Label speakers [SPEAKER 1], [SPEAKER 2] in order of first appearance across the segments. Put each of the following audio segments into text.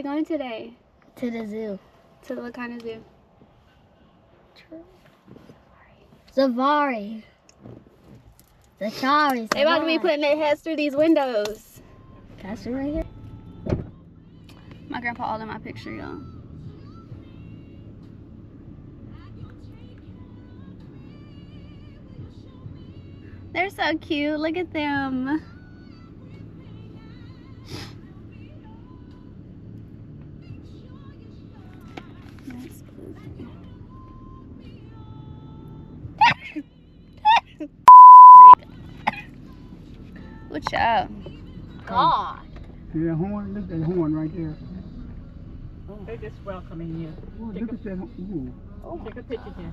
[SPEAKER 1] going today?
[SPEAKER 2] To the zoo.
[SPEAKER 1] To what kind of zoo?
[SPEAKER 2] Safari. Safari.
[SPEAKER 1] They about to be putting their heads through these windows.
[SPEAKER 2] That's it right here.
[SPEAKER 1] My grandpa all in my picture, y'all. They're so cute. Look at them. Watch out.
[SPEAKER 2] God.
[SPEAKER 3] See that horn? Look at that horn right there.
[SPEAKER 4] They're just welcoming you.
[SPEAKER 3] Oh, look at that horn.
[SPEAKER 4] Take a picture, Jesse.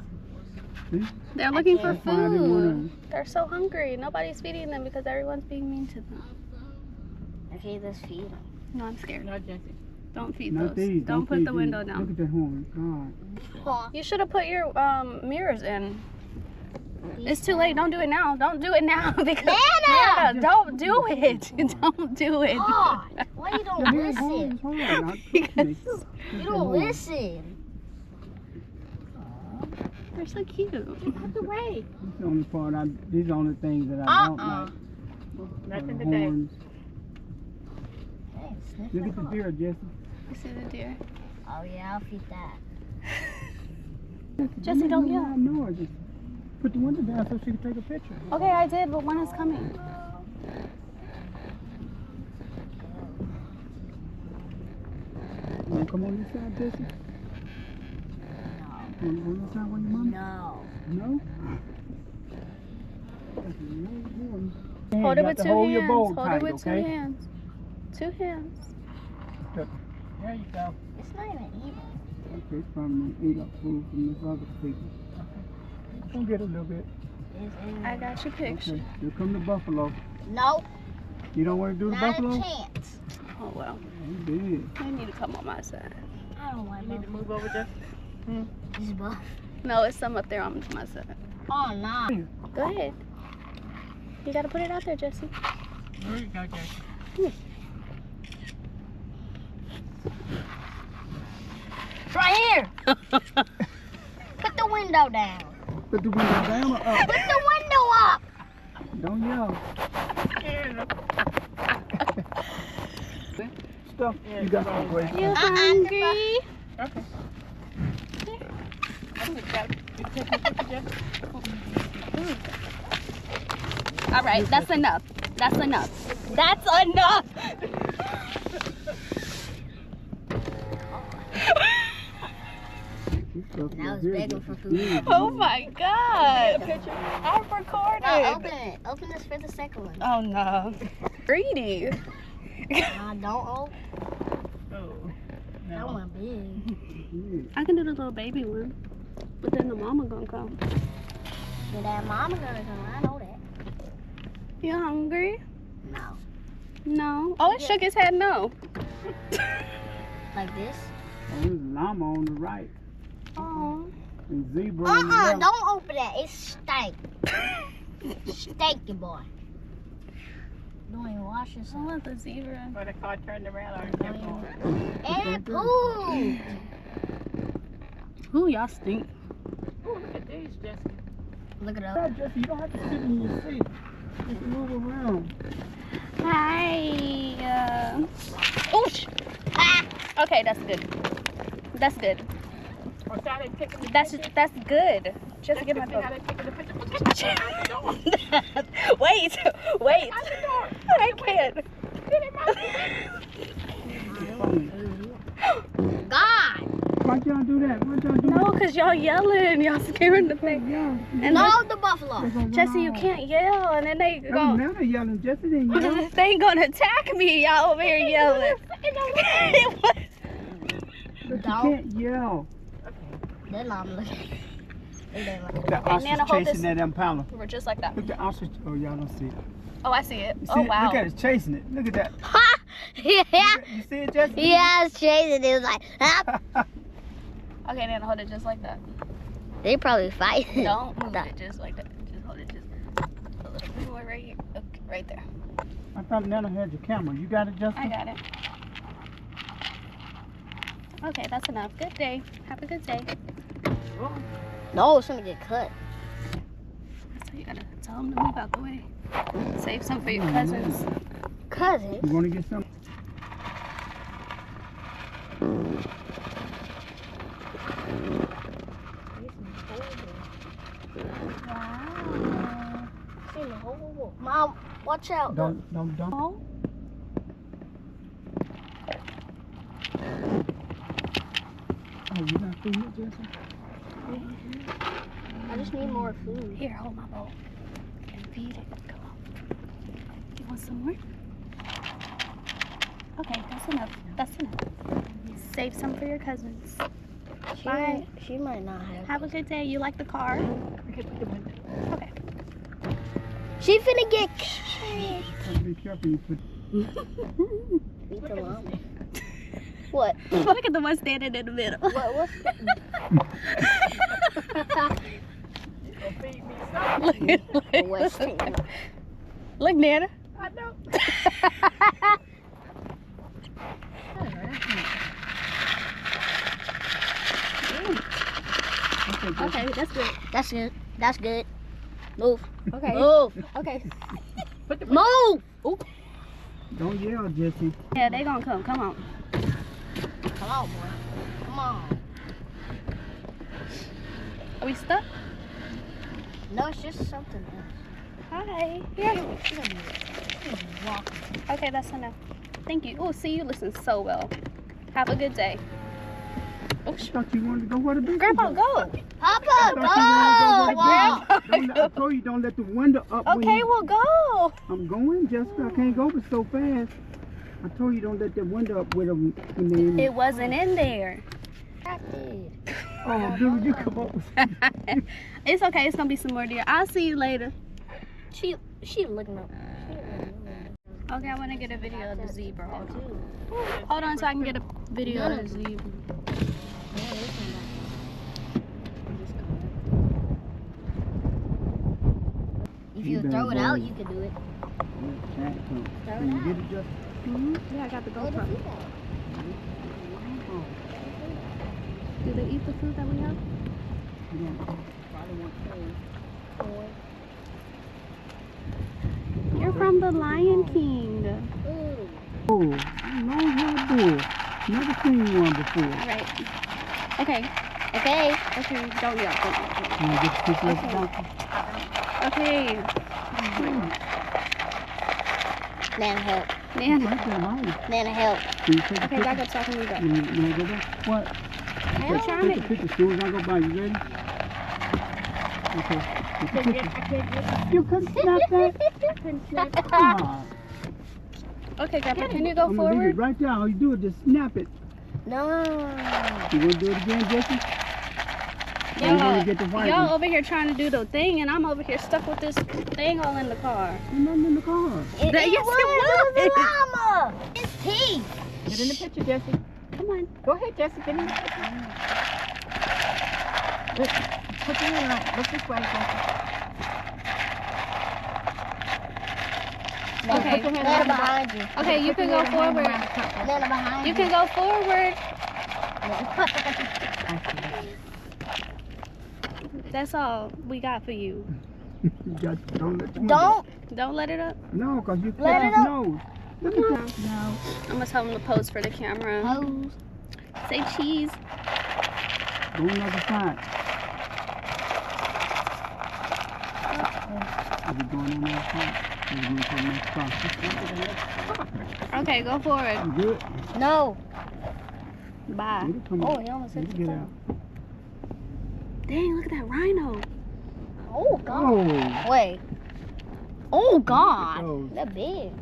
[SPEAKER 3] See?
[SPEAKER 1] They're looking for
[SPEAKER 3] Finding one of
[SPEAKER 1] food.
[SPEAKER 3] them.
[SPEAKER 1] They're so hungry. Nobody's feeding them because everyone's being mean to them.
[SPEAKER 2] Okay, let's feed them.
[SPEAKER 1] No, I'm scared.
[SPEAKER 4] No, Jesse.
[SPEAKER 1] Don't feed
[SPEAKER 3] Not
[SPEAKER 1] those.
[SPEAKER 3] these.
[SPEAKER 1] Don't put
[SPEAKER 3] feed
[SPEAKER 1] the
[SPEAKER 3] these.
[SPEAKER 1] window
[SPEAKER 3] Look
[SPEAKER 1] down.
[SPEAKER 3] at that horn. God.
[SPEAKER 1] You should have put your mirrors in. It's too late. Don't do it now. Don't do it now because
[SPEAKER 2] Nana!
[SPEAKER 1] Nana, don't do it. Don't do it.
[SPEAKER 2] God, why you don't
[SPEAKER 3] Here's horn,
[SPEAKER 2] listen?
[SPEAKER 3] it's horn.
[SPEAKER 1] Because
[SPEAKER 2] You don't listen.
[SPEAKER 1] they're so cute.
[SPEAKER 4] Get out the way.
[SPEAKER 3] This is the only part these are the only things that I don't like.
[SPEAKER 4] Nothing
[SPEAKER 3] The
[SPEAKER 4] today.
[SPEAKER 3] horns.
[SPEAKER 2] Hey, sniff
[SPEAKER 3] Look
[SPEAKER 2] my
[SPEAKER 3] at the
[SPEAKER 2] car.
[SPEAKER 3] deer, Jesse.
[SPEAKER 1] You see the deer?
[SPEAKER 2] Oh yeah, I'll feed that.
[SPEAKER 1] Jesse, don't yell.
[SPEAKER 3] No, I just put the window down so she can take a picture.
[SPEAKER 1] Okay, I did, but when is coming?
[SPEAKER 3] You wanna come on this side, Jesse?
[SPEAKER 2] No.
[SPEAKER 3] You wanna go on this side with your mom?
[SPEAKER 2] No.
[SPEAKER 3] No? That's a nice horn.
[SPEAKER 1] Hold
[SPEAKER 3] You
[SPEAKER 1] it
[SPEAKER 3] have
[SPEAKER 1] with
[SPEAKER 3] to
[SPEAKER 1] two
[SPEAKER 3] hold your
[SPEAKER 1] hands.
[SPEAKER 3] bowl
[SPEAKER 1] Hold
[SPEAKER 3] tight,
[SPEAKER 1] it with
[SPEAKER 3] okay?
[SPEAKER 1] 2 hands. 2 hands.
[SPEAKER 3] There you go.
[SPEAKER 2] It's not even even.
[SPEAKER 3] Okay, it's probably gonna eat up food from this other people. Gonna get a little bit.
[SPEAKER 1] I got your picture.
[SPEAKER 3] Okay, here come the buffalo.
[SPEAKER 2] Nope.
[SPEAKER 3] You don't want to do the
[SPEAKER 2] Not
[SPEAKER 3] buffalo?
[SPEAKER 2] a chance.
[SPEAKER 1] Oh well.
[SPEAKER 3] You did.
[SPEAKER 1] They need to come on my side.
[SPEAKER 2] I don't want
[SPEAKER 4] You need to
[SPEAKER 2] buff.
[SPEAKER 4] move over, Jesse.
[SPEAKER 2] This is buff.
[SPEAKER 1] No, it's some up there on my side.
[SPEAKER 2] Oh nah.
[SPEAKER 1] Go ahead. You gotta put it out there, Jesse.
[SPEAKER 4] There you go, Jesse.
[SPEAKER 2] It's right here. Put the window down.
[SPEAKER 3] Put the window down or up?
[SPEAKER 2] Put the window up.
[SPEAKER 3] Don't yell. Stuff.
[SPEAKER 4] Yeah,
[SPEAKER 3] You got
[SPEAKER 4] it's
[SPEAKER 3] some great
[SPEAKER 1] You
[SPEAKER 3] stuff.
[SPEAKER 1] hungry?
[SPEAKER 4] Okay. You take a picture, Jesse?
[SPEAKER 1] All right, that's enough. That's enough. That's enough.
[SPEAKER 2] Now it's begging for food.
[SPEAKER 1] Oh my God. I'm recording.
[SPEAKER 2] No, open it. Open this for the second one.
[SPEAKER 1] Oh no. Greedy.
[SPEAKER 2] Don't open.
[SPEAKER 4] Oh.
[SPEAKER 2] That
[SPEAKER 4] No.
[SPEAKER 2] one big.
[SPEAKER 1] I can do the little baby one, but then the mama gonna come.
[SPEAKER 2] But that mama gonna come. I know that.
[SPEAKER 1] You hungry?
[SPEAKER 2] No.
[SPEAKER 1] No. Oh, it shook his head no.
[SPEAKER 2] Like this.
[SPEAKER 3] Oh, there's llama on the right.
[SPEAKER 1] Oh.
[SPEAKER 3] And zebra on the left.
[SPEAKER 2] Don't open that. It's stank. Stanky boy. Don't even wash
[SPEAKER 1] I
[SPEAKER 2] yourself.
[SPEAKER 1] want the zebra.
[SPEAKER 4] Or the car turned around or
[SPEAKER 2] Don't
[SPEAKER 4] kept going.
[SPEAKER 2] even. And it pooped.
[SPEAKER 1] Ooh, y'all stink.
[SPEAKER 4] Oh, look at these, Jesse.
[SPEAKER 2] Look at
[SPEAKER 3] Yeah,
[SPEAKER 2] that.
[SPEAKER 3] Jesse, you don't have to sit in your seat. You can move around.
[SPEAKER 1] Hi. Oosh. Ah. Okay, that's good. That's good.
[SPEAKER 4] Or so they taking the
[SPEAKER 1] That's good. Just get my
[SPEAKER 4] See how
[SPEAKER 1] phone.
[SPEAKER 4] they taking the picture? Out the door.
[SPEAKER 1] Wait. Wait.
[SPEAKER 4] Out the door.
[SPEAKER 1] I can't.
[SPEAKER 4] Get him out the way.
[SPEAKER 2] God.
[SPEAKER 3] Why y'all do that? Why y'all do
[SPEAKER 1] No, because y'all yelling. Y'all scaring the thing.
[SPEAKER 3] Yeah.
[SPEAKER 1] And
[SPEAKER 2] No, the buffalo.
[SPEAKER 1] Jesse, you can't yell. And then they
[SPEAKER 3] That
[SPEAKER 1] go.
[SPEAKER 3] was Nana yelling. Jesse didn't yell.
[SPEAKER 1] They ain't gonna attack me. Y'all over here yelling. It was-
[SPEAKER 3] But you
[SPEAKER 2] Don't.
[SPEAKER 3] can't yell.
[SPEAKER 2] That llama look. It ain't like
[SPEAKER 3] The
[SPEAKER 1] Okay,
[SPEAKER 3] ostrich
[SPEAKER 1] Nana, hold
[SPEAKER 3] chasing
[SPEAKER 1] this.
[SPEAKER 3] that impala.
[SPEAKER 1] We're just like that.
[SPEAKER 3] Look at the ostrich. Oh, y'all don't see it.
[SPEAKER 1] Oh, I see it.
[SPEAKER 3] You see
[SPEAKER 1] Oh,
[SPEAKER 3] it?
[SPEAKER 1] wow.
[SPEAKER 3] Look at it, it's chasing it. Look at that.
[SPEAKER 2] Ha! Yeah.
[SPEAKER 3] You see it, Jesse?
[SPEAKER 2] Yeah, it's chasing. It was like, ah.
[SPEAKER 1] Okay, Nana, hold it just like that.
[SPEAKER 2] They probably fighting.
[SPEAKER 1] Don't move it just like that. Just hold it just a little bit more right here. Okay, right there.
[SPEAKER 3] I thought Nana had your camera. You got it, Justin?
[SPEAKER 1] I got it. Okay, that's enough. Good day. Have a good day.
[SPEAKER 2] No, it's gonna get cut.
[SPEAKER 1] So you gotta tell them to move out the way. Save some for your cousins.
[SPEAKER 2] Cousins?
[SPEAKER 3] You want to get some?
[SPEAKER 2] Wow. Mom, watch out.
[SPEAKER 3] Don't.
[SPEAKER 1] Oh,
[SPEAKER 3] Oh, you got food yet, Jesse?
[SPEAKER 2] I just need more food.
[SPEAKER 1] here, hold my bowl and feed it. Come on. You want some more? Okay, that's enough. That's enough. Save some for your cousins. Bye.
[SPEAKER 2] She might not have.
[SPEAKER 1] Have a good day. You like the car?
[SPEAKER 4] Okay, put the window.
[SPEAKER 1] Okay.
[SPEAKER 2] She finna get.
[SPEAKER 3] Have to be careful. You put.
[SPEAKER 2] Leave it alone. What?
[SPEAKER 1] Look at the one standing in the middle.
[SPEAKER 2] What's
[SPEAKER 4] Gonna feed me something.
[SPEAKER 1] look,
[SPEAKER 2] What's
[SPEAKER 1] look, Nana.
[SPEAKER 4] I know.
[SPEAKER 1] Okay, that's good.
[SPEAKER 2] That's good. That's good. Move.
[SPEAKER 1] Okay.
[SPEAKER 2] Move.
[SPEAKER 1] Okay.
[SPEAKER 4] Put the
[SPEAKER 2] Move.
[SPEAKER 3] Don't yell, Jesse.
[SPEAKER 1] Yeah, they gonna come. Come on.
[SPEAKER 2] Come on, boy. Come on.
[SPEAKER 1] Are we stuck?
[SPEAKER 2] No, it's just something else.
[SPEAKER 1] Hi. Here.
[SPEAKER 2] She's gonna be walking.
[SPEAKER 1] Okay, that's enough. Thank you. Oh, see, you listen so well. Have a good day.
[SPEAKER 3] I thought you wanted to go where the big
[SPEAKER 1] Grandpa,
[SPEAKER 3] one
[SPEAKER 1] go.
[SPEAKER 2] Papa,
[SPEAKER 3] I
[SPEAKER 2] go.
[SPEAKER 3] thought
[SPEAKER 2] Walk.
[SPEAKER 3] you wanted to go where the big one. I told you don't let the window up. when
[SPEAKER 1] Okay,
[SPEAKER 3] you-
[SPEAKER 1] well, go.
[SPEAKER 3] I'm going, Jessica. I can't go but so fast. I told you don't let the window up with them. When they,
[SPEAKER 1] It wasn't in there.
[SPEAKER 3] oh, dude, you come up with
[SPEAKER 1] It's okay. It's gonna be some more deer. I'll see you later.
[SPEAKER 2] She looking up.
[SPEAKER 1] Okay, I want to get a video of the zebra. Hold on so I can get a video of the zebra.
[SPEAKER 2] If you throw it out, you can do it.
[SPEAKER 3] Can you get it, Jessica?
[SPEAKER 1] Yeah, I got the
[SPEAKER 2] Throw the
[SPEAKER 1] GoPro.
[SPEAKER 2] food out.
[SPEAKER 1] Do they eat the food that we have? You're from the Lion King.
[SPEAKER 2] Ooh.
[SPEAKER 3] Oh, long haired bull. Never seen one before.
[SPEAKER 1] All right. Okay.
[SPEAKER 2] Okay.
[SPEAKER 1] Okay. Don't yell. Don't yell.
[SPEAKER 3] Can I get a picture of the
[SPEAKER 1] Okay.
[SPEAKER 3] donkey?
[SPEAKER 1] Okay.
[SPEAKER 2] Nana, help.
[SPEAKER 1] Man.
[SPEAKER 3] Right there, right.
[SPEAKER 2] Nana, help.
[SPEAKER 3] Can you take a
[SPEAKER 1] Okay,
[SPEAKER 3] picture?
[SPEAKER 1] back up so I can read that.
[SPEAKER 3] You wanna go back? What?
[SPEAKER 1] We're trying
[SPEAKER 3] Take a
[SPEAKER 1] to.
[SPEAKER 3] picture as soon as I go by. You ready? Okay. Take a picture. You couldn't snap that? Come on.
[SPEAKER 1] Okay, Grandpa, can you go
[SPEAKER 3] I'm gonna leave it
[SPEAKER 1] forward?
[SPEAKER 3] right there. All you do is just snap it.
[SPEAKER 2] No.
[SPEAKER 3] You wanna do it again, Jesse? Or you wanna get the white
[SPEAKER 1] Y'all
[SPEAKER 3] one?
[SPEAKER 1] over here trying to do the thing, and I'm over here stuck with this thing all in the car.
[SPEAKER 3] There's nothing in the car.
[SPEAKER 2] It,
[SPEAKER 1] Yes, it
[SPEAKER 2] was. It
[SPEAKER 1] was.
[SPEAKER 2] was a llama. His teeth.
[SPEAKER 4] Get in the picture, Jesse.
[SPEAKER 1] Come on.
[SPEAKER 4] Go ahead, Jesse. Get in the picture. Look, put your hand on. Look this way, Jesse.
[SPEAKER 2] Nana,
[SPEAKER 1] Okay.
[SPEAKER 4] Put your hand
[SPEAKER 2] Nana
[SPEAKER 4] on the
[SPEAKER 2] behind you.
[SPEAKER 1] Okay, you can go forward.
[SPEAKER 2] Nana behind
[SPEAKER 1] You can go forward. That's all we got for you.
[SPEAKER 3] You got, don't let the window-
[SPEAKER 1] Don't let it up.
[SPEAKER 3] No, because you
[SPEAKER 2] Let
[SPEAKER 3] cut
[SPEAKER 2] it
[SPEAKER 3] his
[SPEAKER 2] up.
[SPEAKER 3] nose. Look at that. No.
[SPEAKER 1] I'm gonna tell him to pose for the camera.
[SPEAKER 2] Hose.
[SPEAKER 1] Say cheese.
[SPEAKER 3] Go on the other side. Is it going on the other side? Or is it going to the next spot?
[SPEAKER 1] Okay, go forward.
[SPEAKER 3] You good?
[SPEAKER 2] No.
[SPEAKER 1] Bye.
[SPEAKER 3] It'll come
[SPEAKER 2] Oh,
[SPEAKER 3] out.
[SPEAKER 2] he almost hit
[SPEAKER 3] It'll
[SPEAKER 2] the
[SPEAKER 3] get
[SPEAKER 2] top.
[SPEAKER 3] out.
[SPEAKER 1] Dang, look at that rhino.
[SPEAKER 2] Oh, God.
[SPEAKER 3] Oh.
[SPEAKER 2] Wait.
[SPEAKER 1] Oh God.
[SPEAKER 3] Those.
[SPEAKER 2] They're big.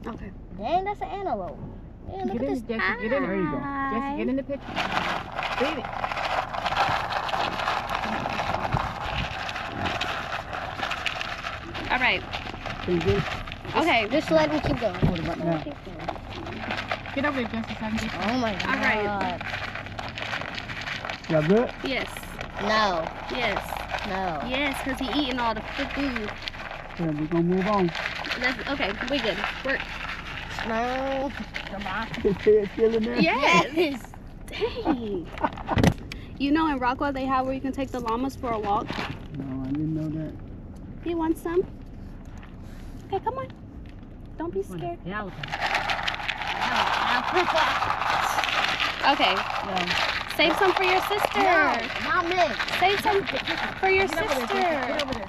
[SPEAKER 1] Okay.
[SPEAKER 2] Dang, that's an antelope. Yeah, look
[SPEAKER 4] Get
[SPEAKER 2] at
[SPEAKER 4] in,
[SPEAKER 2] this.
[SPEAKER 4] Jesse. Get in
[SPEAKER 3] There
[SPEAKER 4] there.
[SPEAKER 3] you go.
[SPEAKER 4] Jesse, get in the picture. Leave it.
[SPEAKER 1] All right.
[SPEAKER 3] Can you get it?
[SPEAKER 1] Okay.
[SPEAKER 2] Just let me keep going.
[SPEAKER 3] What about now?
[SPEAKER 4] Get over there, Jesse, so I can get you.
[SPEAKER 2] Oh my God.
[SPEAKER 1] All right.
[SPEAKER 3] Y'all good?
[SPEAKER 1] Yes.
[SPEAKER 2] No.
[SPEAKER 1] Yes.
[SPEAKER 2] No.
[SPEAKER 1] Yes, because he eating all the food.
[SPEAKER 3] Yeah, we're going to move on.
[SPEAKER 1] That's, okay, we good. We're
[SPEAKER 2] No.
[SPEAKER 4] Come on.
[SPEAKER 3] His head still in there?
[SPEAKER 1] Yes. Dang. You know in Rockwell they have where you can take the llamas for a walk.
[SPEAKER 3] No, I didn't know that.
[SPEAKER 1] You want some? Okay, come on. Don't be scared.
[SPEAKER 2] Yeah.
[SPEAKER 1] Okay. Save some for your sister.
[SPEAKER 2] Not me.
[SPEAKER 1] Save some for your
[SPEAKER 4] Get over there, Jesse. Get
[SPEAKER 1] sister.
[SPEAKER 4] over there.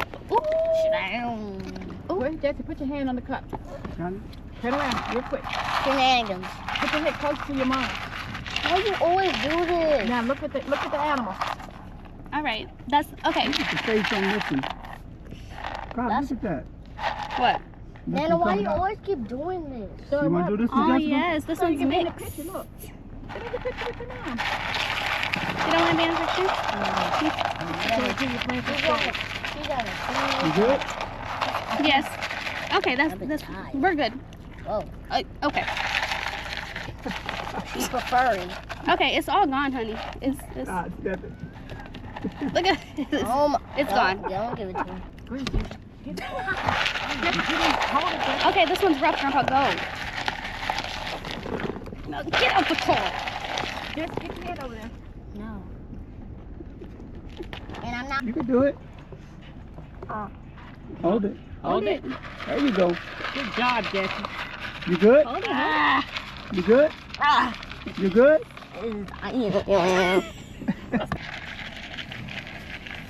[SPEAKER 1] Ooh.
[SPEAKER 4] Wait, Jesse, put your hand on the cup.
[SPEAKER 3] Got it?
[SPEAKER 4] Turn around, real quick.
[SPEAKER 2] Shenanigans.
[SPEAKER 4] Put your head close to your mom.
[SPEAKER 2] Why you always do this?
[SPEAKER 4] Now look at the animal.
[SPEAKER 1] All right. That's okay.
[SPEAKER 3] Look at the face on this one. God, look at that.
[SPEAKER 1] What?
[SPEAKER 2] Nana,
[SPEAKER 3] Nothing
[SPEAKER 2] why
[SPEAKER 3] coming
[SPEAKER 2] you
[SPEAKER 3] out.
[SPEAKER 2] always keep doing this?
[SPEAKER 4] So
[SPEAKER 3] You want to do this to
[SPEAKER 1] Oh
[SPEAKER 3] Jessica?
[SPEAKER 1] yes, this
[SPEAKER 4] So you
[SPEAKER 1] one's
[SPEAKER 4] can be in the
[SPEAKER 1] mixed.
[SPEAKER 4] picture, look. Get in the picture with your mom.
[SPEAKER 1] You don't want to be in the picture?
[SPEAKER 4] So you're playing for
[SPEAKER 2] You
[SPEAKER 4] school.
[SPEAKER 2] got it.
[SPEAKER 3] You good?
[SPEAKER 1] Yes. Okay,
[SPEAKER 2] I've been
[SPEAKER 1] that's
[SPEAKER 2] tired.
[SPEAKER 1] we're good.
[SPEAKER 2] Oh,
[SPEAKER 1] Okay.
[SPEAKER 2] she's preferring.
[SPEAKER 1] Okay, it's all gone, honey. It's
[SPEAKER 3] God, Stephanie.
[SPEAKER 1] look at it's,
[SPEAKER 2] Oh my.
[SPEAKER 1] it's
[SPEAKER 2] don't,
[SPEAKER 1] gone.
[SPEAKER 2] Don't give it to me.
[SPEAKER 4] Go ahead, Jesse. Get it. Jesse, get in. Hold it, Jesse.
[SPEAKER 1] Okay, this one's rough, Grandpa. Go. No, get out the car.
[SPEAKER 4] Jesse, get your head over there.
[SPEAKER 2] No. And I'm not.
[SPEAKER 3] You can do it. Hold it.
[SPEAKER 1] Hold it.
[SPEAKER 3] There you go.
[SPEAKER 4] Good job, Jesse.
[SPEAKER 3] You good?
[SPEAKER 1] Hold it.
[SPEAKER 3] You good?
[SPEAKER 2] Ah.
[SPEAKER 3] You good?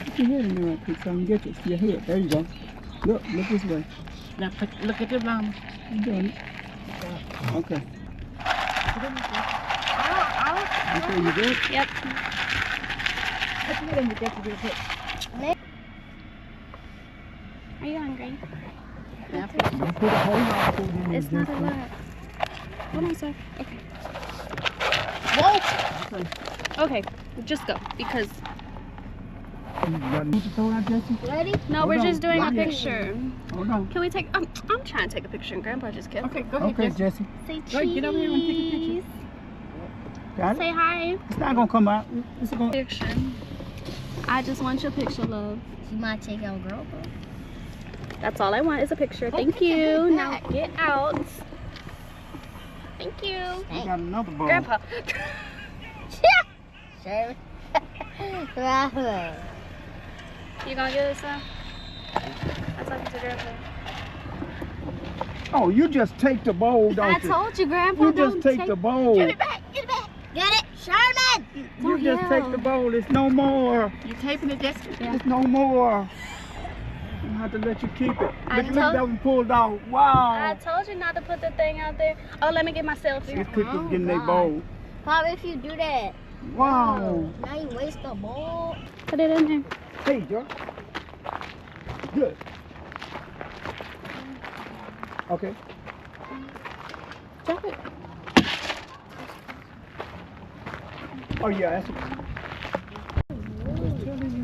[SPEAKER 3] Put your head in there right quick so I can get you. Your head. There you go. Look this way.
[SPEAKER 4] Now look at your mom.
[SPEAKER 3] You doing it. Okay. Okay, you good?
[SPEAKER 1] Yep.
[SPEAKER 4] Put your head in the Jesse real quick.
[SPEAKER 1] Are you hungry?
[SPEAKER 4] Now
[SPEAKER 3] Don't put a whole lot of food in there.
[SPEAKER 1] It's not a
[SPEAKER 3] Jessica.
[SPEAKER 1] lot. Hold on, sir. Okay.
[SPEAKER 3] Okay.
[SPEAKER 1] Okay, just go because
[SPEAKER 3] You got need to throw out, Jesse?
[SPEAKER 2] Ready?
[SPEAKER 1] no,
[SPEAKER 3] Hold
[SPEAKER 1] we're
[SPEAKER 3] on.
[SPEAKER 1] just doing a
[SPEAKER 3] Not yet.
[SPEAKER 1] picture.
[SPEAKER 3] Hold on.
[SPEAKER 1] Can we take? I'm trying to take a picture, and Grandpa just kept.
[SPEAKER 4] Okay, go ahead,
[SPEAKER 3] Okay,
[SPEAKER 4] Jesse.
[SPEAKER 3] Jesse.
[SPEAKER 1] Say
[SPEAKER 4] Go ahead, get over here and take a picture.
[SPEAKER 1] cheese.
[SPEAKER 3] Got it?
[SPEAKER 1] Say hi.
[SPEAKER 3] It's not gonna come out. It's gonna.
[SPEAKER 1] Picture. I just want your picture, love.
[SPEAKER 2] She might take our girl.
[SPEAKER 1] That's all I want is a picture. Thank
[SPEAKER 2] picture
[SPEAKER 1] you.
[SPEAKER 2] is
[SPEAKER 1] Now
[SPEAKER 2] back.
[SPEAKER 1] get out. Thank you.
[SPEAKER 3] We got another bowl.
[SPEAKER 1] Grandpa.
[SPEAKER 2] Sure.
[SPEAKER 1] You gonna give this up? I'm talking to Grandpa.
[SPEAKER 3] Oh, you just take the bowl, don't
[SPEAKER 1] I
[SPEAKER 3] you?
[SPEAKER 1] told you, Grandpa.
[SPEAKER 3] You
[SPEAKER 1] don't
[SPEAKER 3] just take the bowl.
[SPEAKER 2] Give it back. Get it back. Get it, Sherman.
[SPEAKER 3] You
[SPEAKER 1] Don't
[SPEAKER 3] just take
[SPEAKER 1] yell.
[SPEAKER 3] the bowl. It's no more.
[SPEAKER 4] You taping it, Jesse?
[SPEAKER 1] Yeah.
[SPEAKER 3] It's no more. I have to let you keep it.
[SPEAKER 1] I
[SPEAKER 3] Look,
[SPEAKER 1] told-
[SPEAKER 3] that one pulled out.
[SPEAKER 1] I
[SPEAKER 3] Wow.
[SPEAKER 1] told you not to put the thing out there. Oh, let me get my selfie.
[SPEAKER 3] These people
[SPEAKER 2] Oh,
[SPEAKER 3] getting their
[SPEAKER 2] God.
[SPEAKER 3] bowl.
[SPEAKER 2] Pop, if you do that.
[SPEAKER 3] Wow.
[SPEAKER 2] Now you waste the bowl.
[SPEAKER 1] Put it in there.
[SPEAKER 3] Hey, Joe. Good. Okay.
[SPEAKER 1] Drop it.
[SPEAKER 3] Oh yeah, that's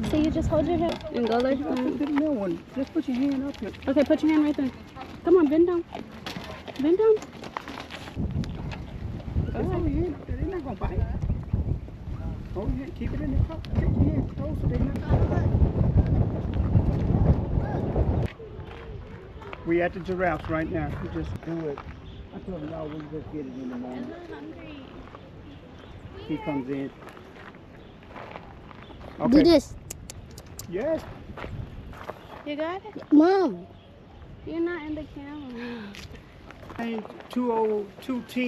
[SPEAKER 1] So you just hold your head and go like
[SPEAKER 3] That's
[SPEAKER 1] that.
[SPEAKER 3] the new one. Just put your hand up here.
[SPEAKER 1] Okay, put your hand right there. Come on, bend down. Bend down.
[SPEAKER 3] Just hold your hand up there. They're not gonna bite. Hold your hand. Keep it in the cup. Keep your hand close so they're not gonna bite. We at the giraffes right now. We just do it. I told him, y'all, we'll just get it in the morning.
[SPEAKER 1] Hungry.
[SPEAKER 3] He comes in.
[SPEAKER 2] Do
[SPEAKER 3] Okay.
[SPEAKER 2] this.
[SPEAKER 3] Yes.
[SPEAKER 1] You got it?
[SPEAKER 2] Mom.
[SPEAKER 1] You're not in the camera.
[SPEAKER 3] 20210.